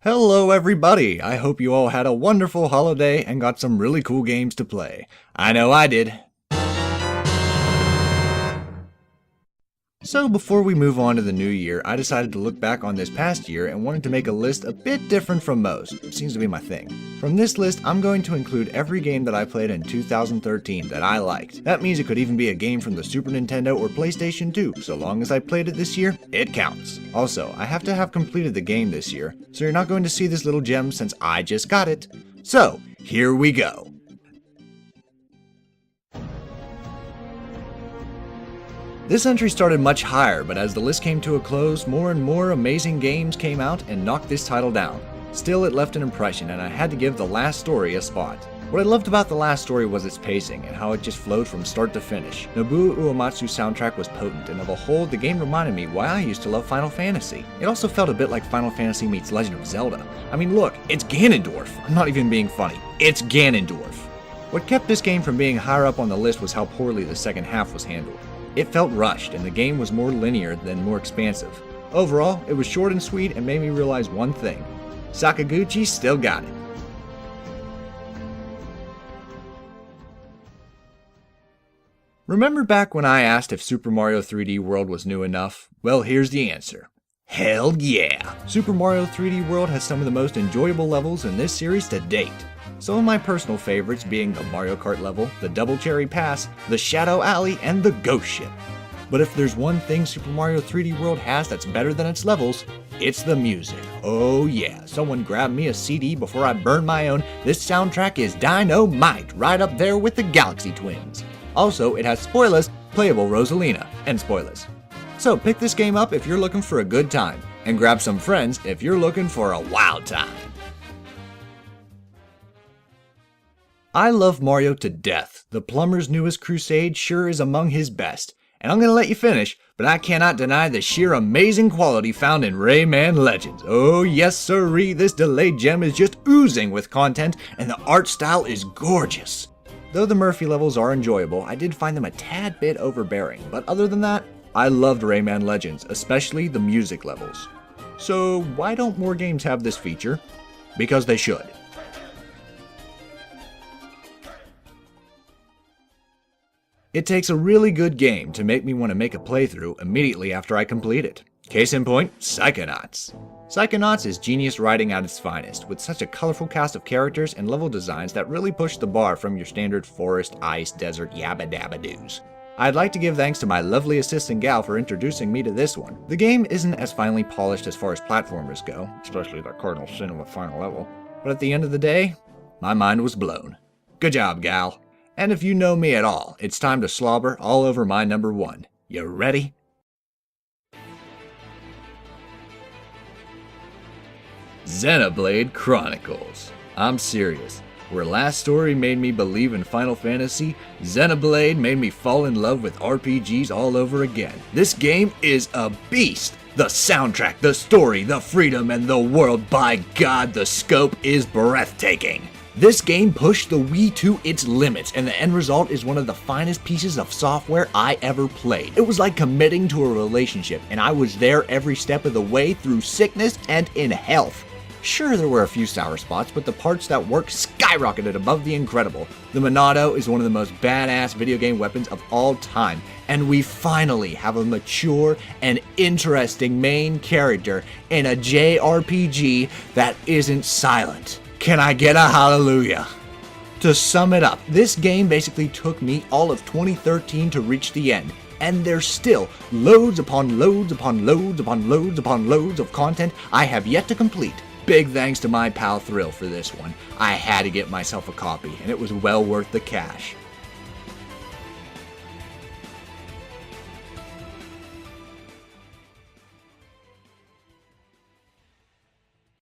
Hello everybody! I hope you all had a wonderful holiday and got some really cool games to play. I know I did. So before we move on to the new year, I decided to look back on this past year and wanted to make a list a bit different from most. It seems to be my thing. From this list, I'm going to include every game that I played in 2013 that I liked. That means it could even be a game from the Super Nintendo or PlayStation 2. So long as I played it this year, it counts. Also, I have to have completed the game this year, so you're not going to see this little gem since I just got it. So, here we go. This entry started much higher, but as the list came to a close, more and more amazing games came out and knocked this title down. Still, it left an impression, and I had to give The Last Story a spot. What I loved about The Last Story was its pacing, and how it just flowed from start to finish. Nobuo Uematsu's soundtrack was potent, and of a whole, the game reminded me why I used to love Final Fantasy. It also felt a bit like Final Fantasy meets Legend of Zelda. I mean look, it's Ganondorf. I'm not even being funny. It's Ganondorf. What kept this game from being higher up on the list was how poorly the second half was handled. It felt rushed, and the game was more linear than more expansive. Overall, it was short and sweet and made me realize one thing. Sakaguchi still got it. Remember back when I asked if Super Mario 3D World was new enough? Well, here's the answer. Hell yeah! Super Mario 3D World has some of the most enjoyable levels in this series to date. Some of my personal favorites being the Mario Kart level, the Double Cherry Pass, the Shadow Alley, and the Ghost Ship. But if there's one thing Super Mario 3D World has that's better than its levels, it's the music. Oh yeah, someone grab me a CD before I burn my own. This soundtrack is dynamite, right up there with the Galaxy Twins. Also, it has spoilers, playable Rosalina, and spoilers. So pick this game up if you're looking for a good time, and grab some friends if you're looking for a wild time. I love Mario to death. The plumber's newest crusade sure is among his best. And I'm gonna let you finish, but I cannot deny the sheer amazing quality found in Rayman Legends. Oh yes sirree, this delayed gem is just oozing with content, and the art style is gorgeous. Though the Murphy levels are enjoyable, I did find them a tad bit overbearing, but other than that, I loved Rayman Legends, especially the music levels. So why don't more games have this feature? Because they should. It takes a really good game to make me want to make a playthrough immediately after I complete it. Case in point, Psychonauts. Psychonauts is genius writing at its finest, with such a colorful cast of characters and level designs that really push the bar from your standard forest, ice, desert, yabba dabba doos. I'd like to give thanks to my lovely assistant gal for introducing me to this one. The game isn't as finely polished as far as platformers go, especially the cardinal sin of the final level, but at the end of the day, my mind was blown. Good job, gal. And if you know me at all, it's time to slobber all over my number one. You ready? Xenoblade Chronicles. I'm serious. Where Last Story made me believe in Final Fantasy, Xenoblade made me fall in love with RPGs all over again. This game is a beast. The soundtrack, the story, the freedom, and the world, by God, the scope is breathtaking. This game pushed the Wii to its limits, and the end result is one of the finest pieces of software I ever played. It was like committing to a relationship, and I was there every step of the way through sickness and in health. Sure, there were a few sour spots, but the parts that worked skyrocketed above the incredible. The Monado is one of the most badass video game weapons of all time, and we finally have a mature and interesting main character in a JRPG that isn't silent. Can I get a hallelujah? To sum it up, this game basically took me all of 2013 to reach the end, and there's still loads upon loads upon loads upon loads upon loads of content I have yet to complete. Big thanks to my pal Thrill for this one. I had to get myself a copy, and it was well worth the cash.